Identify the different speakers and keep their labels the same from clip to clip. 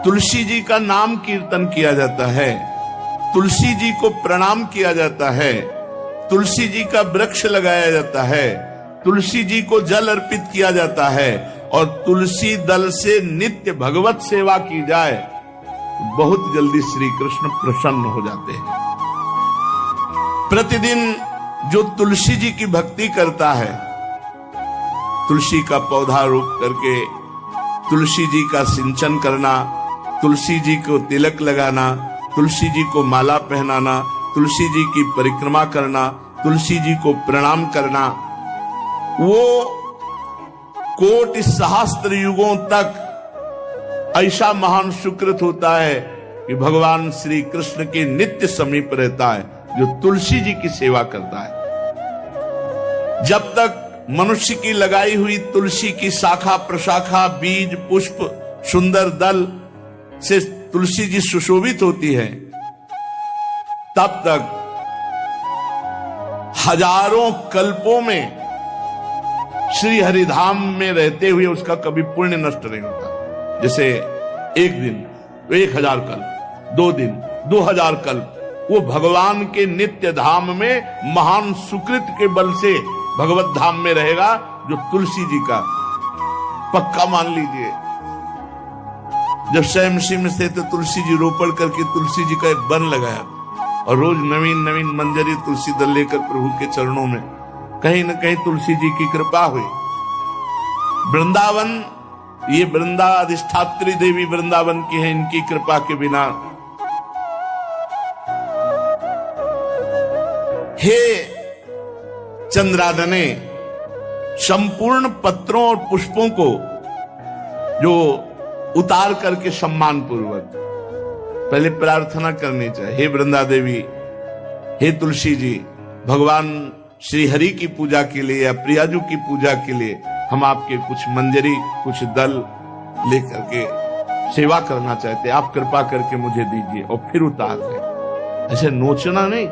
Speaker 1: तुलसी जी का नाम कीर्तन किया जाता है, तुलसी जी को प्रणाम किया जाता है, तुलसी जी का वृक्ष लगाया जाता है, तुलसी जी को जल अर्पित किया जाता है और तुलसी दल से नित्य भगवत सेवा की जाए तो बहुत जल्दी श्री कृष्ण प्रसन्न हो जाते हैं। प्रतिदिन जो तुलसी जी की भक्ति करता है, तुलसी का पौधा रोप करके तुलसी जी का सिंचन करना, तुलसी जी को तिलक लगाना, तुलसी जी को माला पहनाना, तुलसी जी की परिक्रमा करना, तुलसी जी को प्रणाम करना, वो कोटि सहस्त्र युगों तक ऐसा महान सुकृत होता है कि भगवान श्री कृष्ण के नित्य समीप रहता है जो तुलसी जी की सेवा करता है। जब तक मनुष्य की लगाई हुई तुलसी की शाखा प्रशाखा बीज पुष्प सुंदर दल से तुलसी जी सुशोभित होती है, तब तक हजारों कल्पों में श्री हरिधाम में रहते हुए उसका कभी पुण्य नष्ट नहीं होता। जैसे एक दिन तो 1000 कल्प, 2 दिन 2000 कल्प वो भगवान के नित्य धाम में महान सुकृत के बल से भगवत धाम में रहेगा, जो तुलसी जी का पक्का मान लीजिए। जब स्वयं में थे तो तुलसी जी रोपण करके तुलसी जी का एक वन लगाया और रोज नवीन नवीन मंजरी तुलसी दल लेकर प्रभु के चरणों में कहीं न कहीं तुलसी जी की कृपा हुई। वृंदावन, ये वृंदा अधिष्ठात्री देवी वृंदावन की है, इनकी कृपा के बिना हे चंद्रादने संपूर्ण पत्रों और पुष्पों को जो उतार करके सम्मान पूर्वक पहले प्रार्थना करनी चाहिए, हे वृंदा देवी, हे तुलसी जी, भगवान श्री हरि की पूजा के लिए या प्रियाजू की पूजा के लिए हम आपके कुछ मंजरी कुछ दल लेकर के सेवा करना चाहते, आप कृपा करके मुझे दीजिए, और फिर उतार दें। ऐसे नोचना नहीं,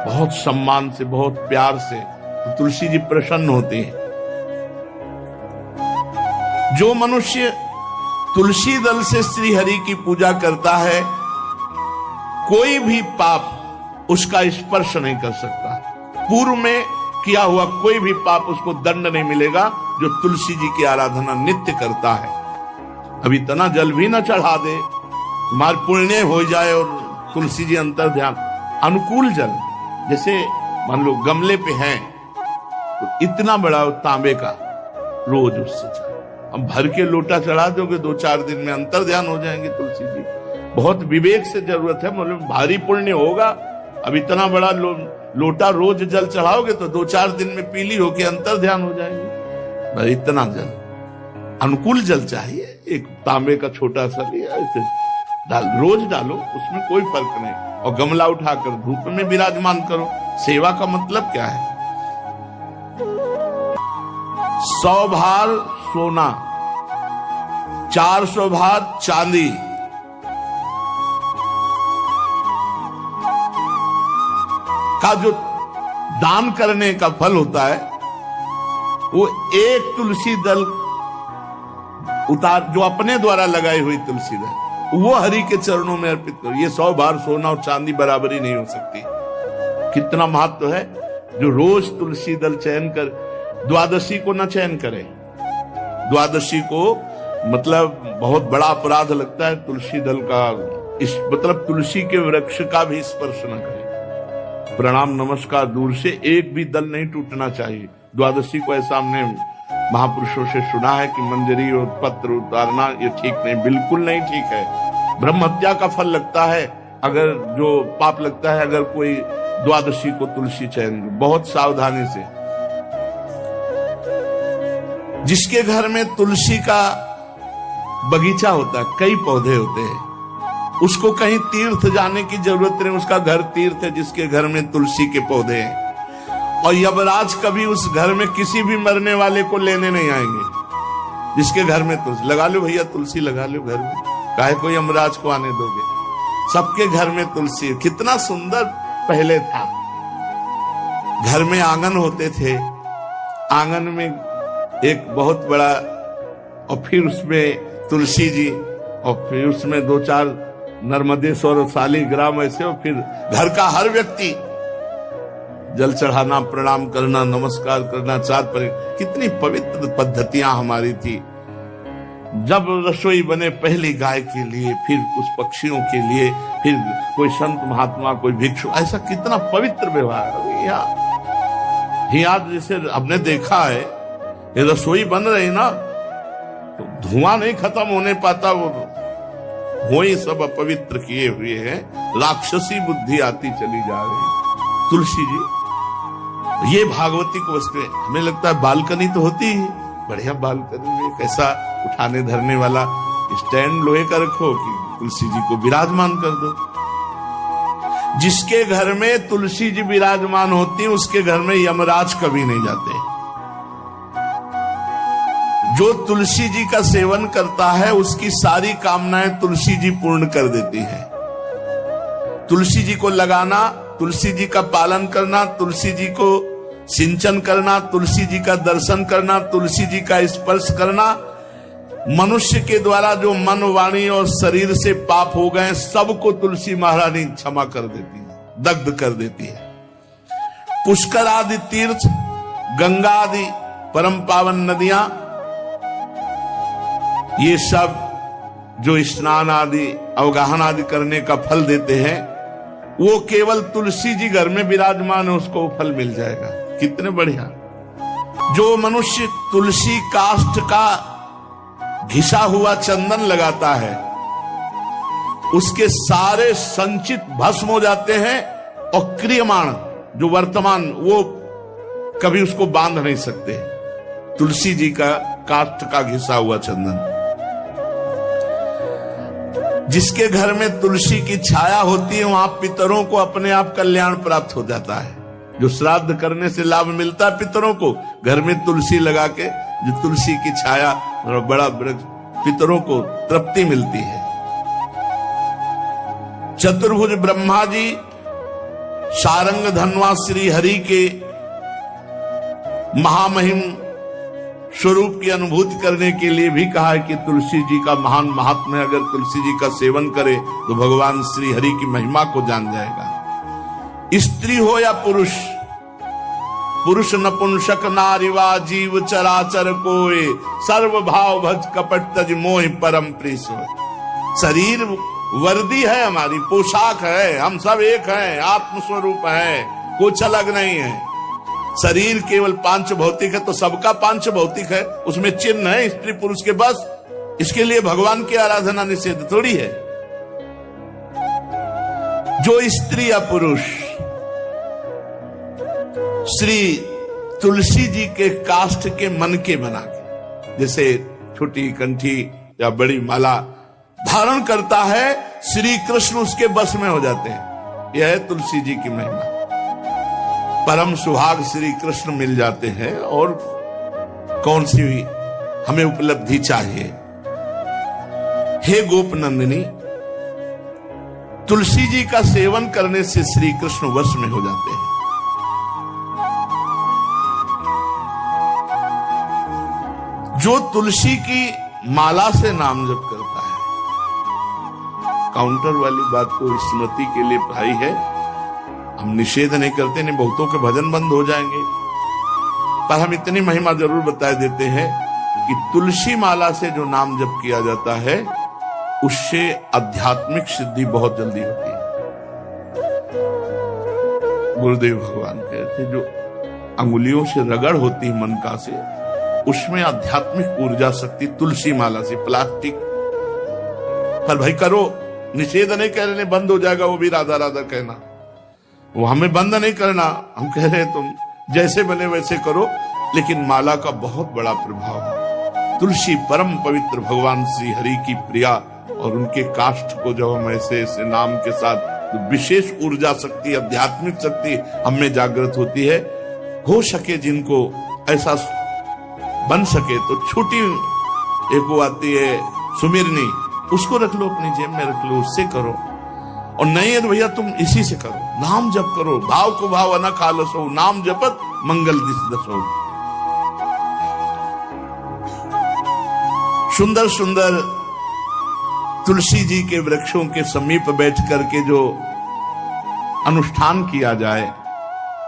Speaker 1: बहुत सम्मान से बहुत प्यार से, तो तुलसी जी प्रसन्न होती है। जो मनुष्य तुलसी दल से श्री हरि की पूजा करता है, कोई भी पाप उसका स्पर्श नहीं कर सकता। पूर्व में किया हुआ कोई भी पाप उसको दंड नहीं मिलेगा, जो तुलसी जी की आराधना नित्य करता है। अब इतना जल भी ना चढ़ा दे, तुम्हारे पुण्य हो जाए और तुलसी जी अंतर ध्यान, अनुकूल जल, जैसे मान लो गमले पे हैं तो इतना बड़ा तांबे का रोज उससे चढ़ा, अब भर के लोटा चढ़ा दोगे 2-4 दिन में अंतर ध्यान हो जाएंगे तुलसी जी। बहुत विवेक से जरूरत है, मतलब भारी पुण्य होगा। अब इतना बड़ा लोटा रोज जल चढ़ाओगे तो 2-4 दिन में पीली होके अंतर ध्यान हो जाएंगे। इतना जल, अनुकूल जल चाहिए, एक तांबे का छोटा सा लिया, ऐसे रोज डालो, उसमें कोई फर्क नहीं, और गमला उठाकर धूप में विराजमान करो। सेवा का मतलब क्या है? 100 भार सोना, 400 भार चांदी, का जो दान करने का फल होता है, वो एक तुलसी दल उतार, जो अपने द्वारा लगाई हुई तुलसी दल, वो हरि के चरणों में अर्पित करो। ये 100 भार सोना और चांदी बराबरी नहीं हो सकती। कितना महत्व है। जो रोज तुलसी दल चयन कर, द्वादशी को न चयन करे, द्वादशी को मतलब बहुत बड़ा अपराध लगता है तुलसी दल का, इस मतलब तुलसी के वृक्ष का भी स्पर्श न करे। प्रणाम नमस्कार दूर से, एक भी दल नहीं टूटना चाहिए। द्वादशी को ऐसा हमने महापुरुषों से सुना है कि मंजरी और पत्र उतारना ये ठीक नहीं, बिल्कुल नहीं ठीक है। ब्रह्म हत्या का फल लगता है, अगर जो पाप लगता है अगर कोई द्वादशी को तुलसी चयन, बहुत सावधानी से। जिसके घर में तुलसी का बगीचा होता है, कई पौधे होते हैं, उसको कहीं तीर्थ जाने की जरूरत नहीं, उसका घर तीर्थ है जिसके घर में तुलसी के पौधे हैं। और यमराज कभी उस घर में किसी भी मरने वाले को लेने नहीं आएंगे। जिसके घर में तुलसी, लगा लो भैया तुलसी लगा लो घर में, काहे को यमराज को आने दोगे? सबके घर में तुलसी। कितना सुंदर पहले था, घर में आंगन होते थे, आंगन में एक बहुत बड़ा, और फिर उसमें तुलसी जी और फिर उसमें 2-4 नर्मदेश्वर शालिग्राम ऐसे, और फिर घर का हर व्यक्ति जल चढ़ाना, प्रणाम करना, नमस्कार करना, 4 पर कितनी पवित्र पद्धतियां हमारी थी। जब रसोई बने पहली गाय के लिए, फिर कुछ पक्षियों के लिए, फिर कोई संत महात्मा, कोई भिक्षु, ऐसा कितना पवित्र व्यवहार। यहाँ जैसे हमने देखा है, ये रसोई बन रही ना, तो धुआं नहीं खत्म होने पाता, वो ही सब अपवित्र किए हुए हैं, राक्षसी बुद्धि आती चली जा रही। तुलसी जी, ये भागवती को वस्तु है। हमें लगता है बालकनी तो होती ही, बढ़िया बालकनी में कैसा उठाने धरने वाला स्टैंड लोहे का रखो कि तुलसी जी को विराजमान कर दो। जिसके घर में तुलसी जी विराजमान होती, उसके घर में यमराज कभी नहीं जाते। जो तुलसी जी का सेवन करता है, उसकी सारी कामनाएं तुलसी जी पूर्ण कर देती है। तुलसी जी को लगाना, तुलसी जी का पालन करना, तुलसी जी को सिंचन करना, तुलसी जी का दर्शन करना, तुलसी जी का स्पर्श करना, मनुष्य के द्वारा जो मन, वाणी और शरीर से पाप हो गए, सबको तुलसी महारानी क्षमा कर देती है, दग्ध कर देती है। पुष्कर आदि तीर्थ, गंगा आदि परम पावन नदियां, ये सब जो स्नान आदि, अवगाहन आदि करने का फल देते हैं, वो केवल तुलसी जी घर में विराजमान है, उसको फल मिल जाएगा। कितने बढ़िया। जो मनुष्य तुलसी काष्ठ का घिसा हुआ चंदन लगाता है, उसके सारे संचित भस्म हो जाते हैं, और क्रियमाण जो वर्तमान, वो कभी उसको बांध नहीं सकते। तुलसी जी का काष्ठ का घिसा हुआ चंदन। जिसके घर में तुलसी की छाया होती है, वहां पितरों को अपने आप कल्याण प्राप्त हो जाता है। जो श्राद्ध करने से लाभ मिलता है पितरों को, घर में तुलसी लगा के, जो तुलसी की छाया, बड़ा पितरों को तृप्ति मिलती है। चतुर्भुज ब्रह्मा जी सारंग धनवा श्री हरि के महामहिम स्वरूप की अनुभूति करने के लिए भी कहा है कि तुलसी जी का महान महात्म्य, अगर तुलसी जी का सेवन करे तो भगवान श्री हरि की महिमा को जान जाएगा। स्त्री हो या पुरुष, पुरुष नपुंसक नारीवा जीव चराचर कोय, सर्व भाव भज कपट तज मोह परम प्रिय सोय। शरीर वर्दी है, हमारी पोशाक है, हम सब एक हैं, आत्मस्वरूप है, कुछ अलग नहीं है। शरीर केवल पांच भौतिक है, तो सबका पांच भौतिक है, उसमें चिन्ह है स्त्री पुरुष के, बस। इसके लिए भगवान की आराधना निषेध थोड़ी है। जो स्त्री या पुरुष श्री तुलसी जी के काष्ठ के मन के बना के, जैसे छोटी कंठी या बड़ी माला धारण करता है, श्री कृष्ण उसके बस में हो जाते हैं। यह है तुलसी जी की महिमा। परम सुहाग श्री कृष्ण मिल जाते हैं, और कौन सी भी हमें उपलब्धि चाहिए। हे गोप नंदिनी, तुलसी जी का सेवन करने से श्री कृष्ण वश में हो जाते हैं। जो तुलसी की माला से नाम जप करता है, काउंटर वाली बात तो स्मृति के लिए भाई है, हम निषेध नहीं करते, नहीं बहुतों के भजन बंद हो जाएंगे, पर हम इतनी महिमा जरूर बता देते हैं कि तुलसी माला से जो नाम जप किया जाता है, उससे आध्यात्मिक सिद्धि बहुत जल्दी होती है। गुरुदेव भगवान कहते, जो अंगुलियों से रगड़ होती है मन का से, उसमें आध्यात्मिक ऊर्जा शक्ति तुलसी माला से। प्लास्टिक पर भाई करो, निषेध नहीं कह रहे बंद हो जाएगा, वो भी राधा राधा कहना, वो हमें बंद नहीं करना। हम कह रहे हैं तुम जैसे बने वैसे करो, लेकिन माला का बहुत बड़ा प्रभाव है। तुलसी परम पवित्र भगवान श्री हरि की प्रिया, और उनके काष्ठ को जब हम ऐसे ऐसे नाम के साथ, तो विशेष ऊर्जा शक्ति, आध्यात्मिक शक्ति हमें जागृत होती है। हो सके जिनको ऐसा बन सके तो छोटी एक वो आती है सुमिरनी, उसको रख लो, अपनी जेब में रख लो, उससे करो। और नहीं है तो भैया तुम इसी से करो, नाम जप करो, भाव को भाव अना खालसो, नाम जपत मंगल दिस दसो। सुंदर सुंदर तुलसी जी के वृक्षों के समीप बैठ करके जो अनुष्ठान किया जाए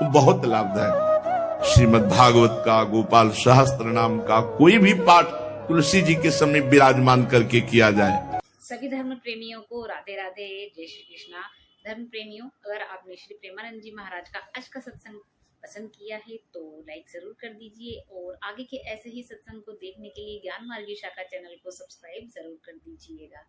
Speaker 1: वो बहुत लाभदायक। श्रीमद् भागवत का, गोपाल सहस्त्र नाम का कोई भी पाठ तुलसी जी के समीप विराजमान करके किया जाए।
Speaker 2: सभी धर्म प्रेमियों को राधे राधे, जय श्री कृष्णा। धर्म प्रेमियों, अगर आपने श्री प्रेमानंद जी महाराज का आज का सत्संग पसंद किया है तो लाइक जरूर कर दीजिए, और आगे के ऐसे ही सत्संग को देखने के लिए ज्ञान मार्गी शाखा चैनल को सब्सक्राइब जरूर कर दीजिएगा।